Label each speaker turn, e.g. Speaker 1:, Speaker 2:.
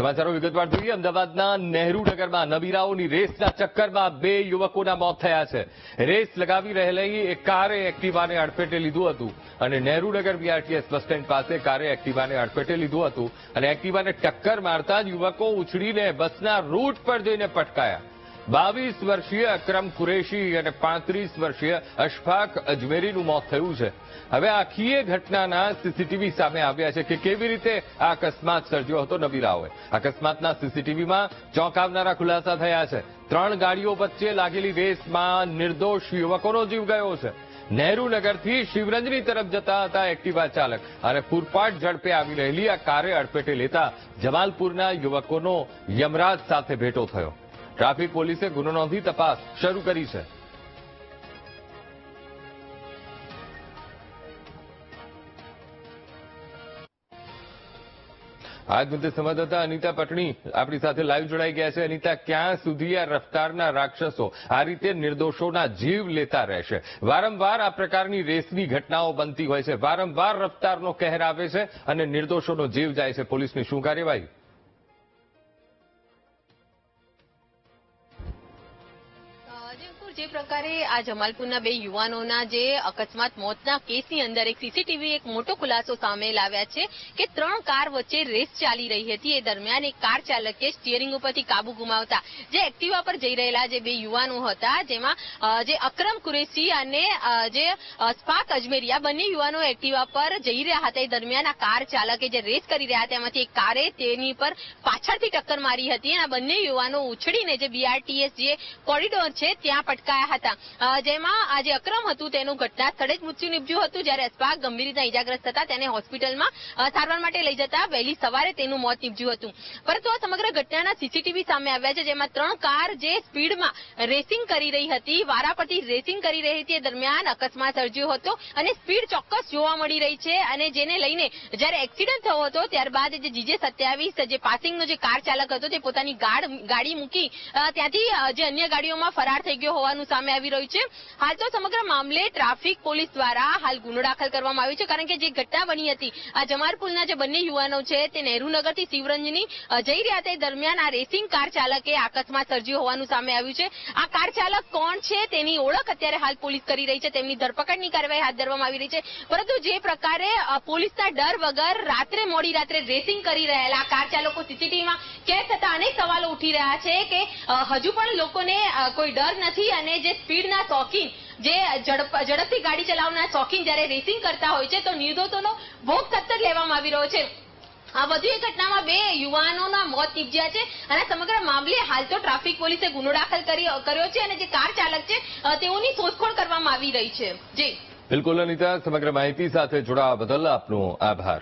Speaker 1: સમાચારો વિગતવાર જોઈએ। અમદાવાદના નહેરુનગરમાં નબીરાઓની રેસના ચક્કરમાં 2 યુવકોના મોત થયા છે। રેસ લગાવી રહેલી એક કારે એક્ટિવાને અડફેટે લીધું હતું અને નહેરુનગર બીઆરટીએસ બસ સ્ટેન્ડ પાસે કારે એક્ટિવાને અડફેટે લીધું હતું અને એક્ટિવાને ટક્કર મારતા જ યુવકો ઉછળીને બસના રૂટ પર જઈને પટકાયા। 22 વર્ષીય અકરમ કુરેશી અને 35 વર્ષીય અશફાક અજમેરીનું મોત થયું છે। હવે આખી ઘટનાના સીસીટીવી સામે આવ્યા છે કે કેવી રીતે આ અકસ્માત સર્જ્યો હતો નબીરાઓએ। અકસ્માતના સીસીટીવીમાં ચોંકાવનારા ખુલાસા થયા છે। 3 ગાડીઓ વચ્ચે લાગેલી રેસમાં નિર્દોષ યુવકોનો જીવ ગયો છે। નહેરુનગરથી શિવરંજની તરફ જતા હતા એક્ટિવા ચાલક અને પૂરપાટ ઝડપે આવી રહેલી આ કારે અડફેટે લેતા જમાલપુરના યુવકોનો યમરાજ સાથે ભેટો થયો। ટ્રાફિક પોલીસે ગુનો નોંધી તપાસ શરૂ કરી છે। આજ મુદ્દે સંવાદદાતા અનિતા પટણી આપણી સાથે લાઈવ જોડાઈ ગયા છે। અનિતા, ક્યાં સુધી આ રફતારના રાક્ષસો આ રીતે નિર્દોષોના જીવ લેતા રહેશે? વારંવાર આ પ્રકારની રેસની ઘટનાઓ બનતી હોય છે, વારંવાર રફતારનો કહેર આવે છે અને નિર્દોષોનો જીવ જાય છે। પોલીસની શું કાર્યવાહી?
Speaker 2: જે પ્રકારે આ જમાલપુરના 2 યુવાનોના જે અકસ્માત મોતના કેસની અંદર એક સીસીટીવી એક મોટો ખુલાસો સામે લાવ્યા છે કે 3 કાર વચ્ચે રેસ ચાલી રહી હતી। એ દરમિયાન એક કાર ચાલકે સ્ટીયરિંગ ઉપરથી કાબુ ગુમાવતા જે એક્ટિવા પર જઈ રહેલા જે 2 યુવાનો હતા, જેમાં જે અકરમ કુરેશી અને જે અશફાક અજમેરી, આ બંને યુવાનો એક્ટિવા પર જઈ રહ્યા હતા। એ દરમિયાન આ કાર ચાલકે જે રેસ કરી રહ્યા હતા એમાંથી એક કારે તેની પર પાછળથી ટક્કર મારી હતી અને આ બંને યુવાનો ઉછળીને જે બીઆરટીએસ જે કોરિડોર છે ત્યાં પટકાયા હતા, જેમાં આ જે અકરમ હતું તેનું ઘટના સ્થળે જ મૃત્યુ નીપજ્યું હતું, જ્યારે અશફાક ગંભીર રીતે ઇજાગ્રસ્ત હતા, તેને હોસ્પિટલમાં સારવાર માટે લઈ જતા વહેલી સવારે તેનું મોત નીપજ્યું હતું। પરંતુ આ સમગ્ર ઘટનાના સીસીટીવી સામે આવ્યા છે, જેમાં 3 કાર જે સ્પીડમાં રેસિંગ કરી રહી હતી, વારાફરતી રેસિંગ કરી રહી હતી, એ દરમિયાન અકસ્માત સર્જ્યો હતો અને સ્પીડ ચોક્કસ જોવા મળી રહી છે અને જેને લઈને જ્યારે એક્સિડન્ટ થયો હતો ત્યારબાદ જે GJ27 જે પાસિંગનો જે કાર ચાલક હતો તે પોતાની ગાડી મૂકી ત્યાંથી જે અન્ય ગાડીઓમાં ફરાર થઈ ગયો હોવાનું સામે આવી રહ્યું છે। હાલ તો સમગ્ર મામલે ટ્રાફિક પોલીસ દ્વારા હાલ ગુનો દાખલ કરવામાં આવ્યો છે, કારણ કે જે ઘટના બની હતી આ જમાલપુરના જે બંને યુવાનો છે તે નહેરુનગરથી શિવરંજની જઈ રહ્યા હતા, દરમિયાન આ રેસિંગ કાર ચાલકે અકસ્માત સર્જ્યો હોવાનું સામે આવ્યું છે। આ કાર ચાલક કોણ છે તેની ઓળખ અત્યારે હાલ પોલીસ કરી રહી છે, તેમની ધરપકડની કાર્યવાહી હાથ ધરવામાં આવી રહી છે। પરંતુ જે પ્રકારે પોલીસના ડર વગર મોડી રાત્રે રેસિંગ કરી રહેલા કાર ચાલકો સીસીટીવીમાં કેદ થતા અનેક સવાલો ઉઠી રહ્યા છે કે હજુ પણ લોકોને કોઈ ડર નથી અને જે સ્પીડના શોખીન, જે ઝડપથી ગાડી ચલાવનાર શોખીન જ્યારે રેસિંગ કરતા હોય છે તો નિર્દોષોનો ભોગ સતત લેવામાં આવી રહ્યો છે। આ વધુ એક ઘટનામાં 2 યુવાનોના મોત નીપજ્યા છે અને સમગ્ર મામલે હાલ તો ટ્રાફિક પોલીસે ગુનો દાખલ કર્યો છે અને જે કાર ચાલક છે તેઓની શોધખોળ કરવામાં આવી રહી છે। જી
Speaker 1: બિલકુલ અનિતા, સમગ્ર માહિતી સાથે જોડાવા બદલ આપનો આભાર।